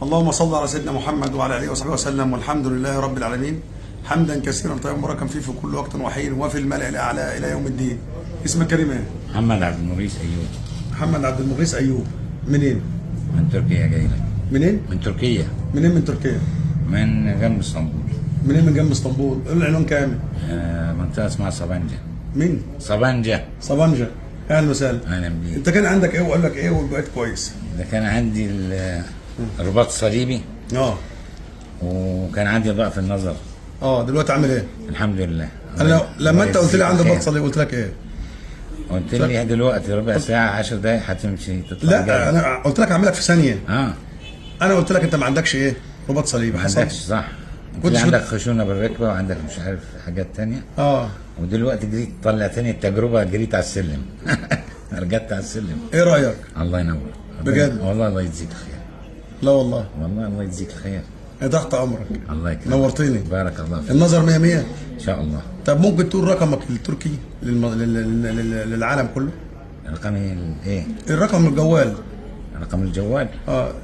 اللهم صل على سيدنا محمد وعلى اله وصحبه وسلم، والحمد لله رب العالمين حمدا كثيرا طيبا مباركا فيه في كل وقت وحين وفي الملأ الاعلى الى يوم الدين. اسمك كريم ايه؟ محمد عبد المغيث ايوب. محمد عبد المغيث ايوب. منين؟ من تركيا جاي لك. منين؟ من تركيا. منين من تركيا؟ من جنب اسطنبول. منين من جنب اسطنبول؟ قول العنوان كامل. منطقة اسمها صبنجة. مين؟ صبنجة. صبنجة. اهلا وسهلا. اهلا بيك. انت كان عندك ايه وقال لك ايه وبقيت كويس؟ ده كان عندي الرباط الصليبي. وكان عندي ضعف النظر. دلوقتي عامل ايه؟ الحمد لله. انا لما انت قلت لي عندي رباط صليبي قلت لك ايه؟ قلت لي دلوقتي ربع ساعة 10 دقايق هتمشي تطلع. لا جاي. انا قلت لك اعملك في ثانية. انا قلت لك انت ما عندكش ايه؟ رباط صليبي. ما عندكش صح. قلت عندك خشونة بالركبة وعندك مش عارف حاجات تانية. ودلوقتي جريت طلع تاني التجربة، جريت على السلم. رجعت على السلم. ايه رأيك؟ الله ينور. بجد؟ والله الله يجزيك الخير. لا والله. والله الله يجزيك الخير. تحت امرك. الله يكرمك. نورتني. بارك الله فيك. النظر 100 100 ان شاء الله. طب ممكن تقول رقمك التركي للعالم كله؟ رقمي ايه؟ الرقم الجوال. رقم الجوال؟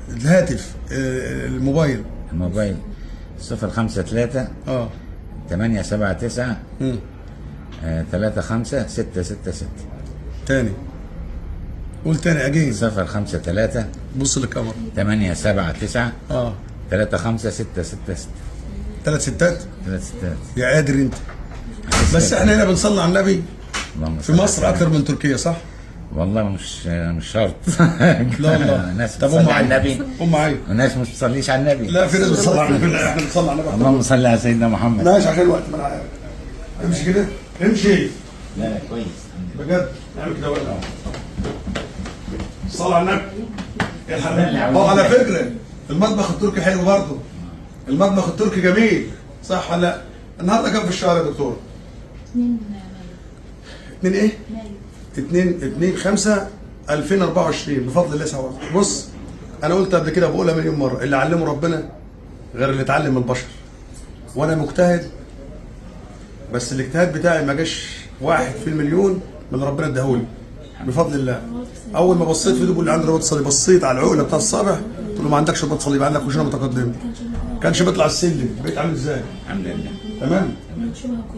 الهاتف، الموبايل. الموبايل 053 879 35666. تاني قول تاني اجين. 053 بص للكاميرا 879 35666. 3 ستات. 3 ستات. يا قادر انت. بس احنا هنا بنصلي على النبي في مصر اكتر من تركيا، صح؟ والله مش شرط. لا والله. ناس طب بتصلي على النبي معايا وناس مش بتصليش على النبي. لا في ناس بتصلي على النبي. لا احنا بنصلي على النبي. اللهم صل على سيدنا محمد. ماشي عشان الوقت ما انا عارف. امشي كده امشي. لا كويس بجد نعمل كده ولا صلى على النبي يا حبيبي. على فكره المطبخ التركي حلو برضه. المطبخ التركي جميل، صح ولا لا؟ النهارده كام في الشهر يا دكتور؟ 2 ايه؟ 2/5/2024 بفضل الله سبحانه. بص انا قلت قبل كده بقولها مليون مره، اللي علمه ربنا غير اللي اتعلم البشر. وانا مجتهد، بس الاجتهاد بتاعي ما جاش 1 في المليون من اللي ربنا اداهولي بفضل الله. اول ما بصيت في اللي عنده رباط صليبي، بصيت على العقله بتاع الصابع قلت له ما عندكش رباط صليبي، عندك خشونه متقدمه. كانش بيطلع السلم، بقيت عامل ازاي؟ الحمد لله. تمام؟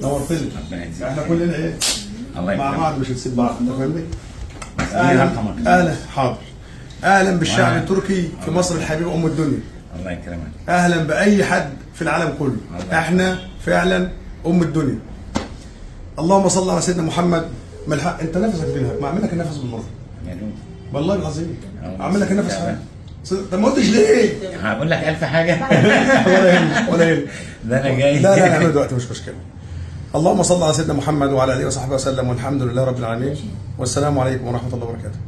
نورتني. احنا كلنا ايه؟ مع بعض مش هنسيب بعض، انت فاهمني؟ اهلا. حاضر. اهلا بالشعب التركي في مصر الحبيبه ام الدنيا. الله يكرمك. اهلا باي حد في العالم كله. احنا فعلا ام الدنيا. اللهم صل على سيدنا محمد. ما الحق انت نفسك بينهك، ما اعمل لك النفس بالمره. والله العظيم اعمل لك النفس حاجه. طب ما قلتش ليه؟ هقول لك 1000 حاجه. ولا يهمك. ده انا جاي. لا نعمل دلوقتي مش مشكله. اللهم صل على سيدنا محمد وعلى اله وصحبه وسلم، والحمد لله رب العالمين، والسلام عليكم ورحمه الله وبركاته.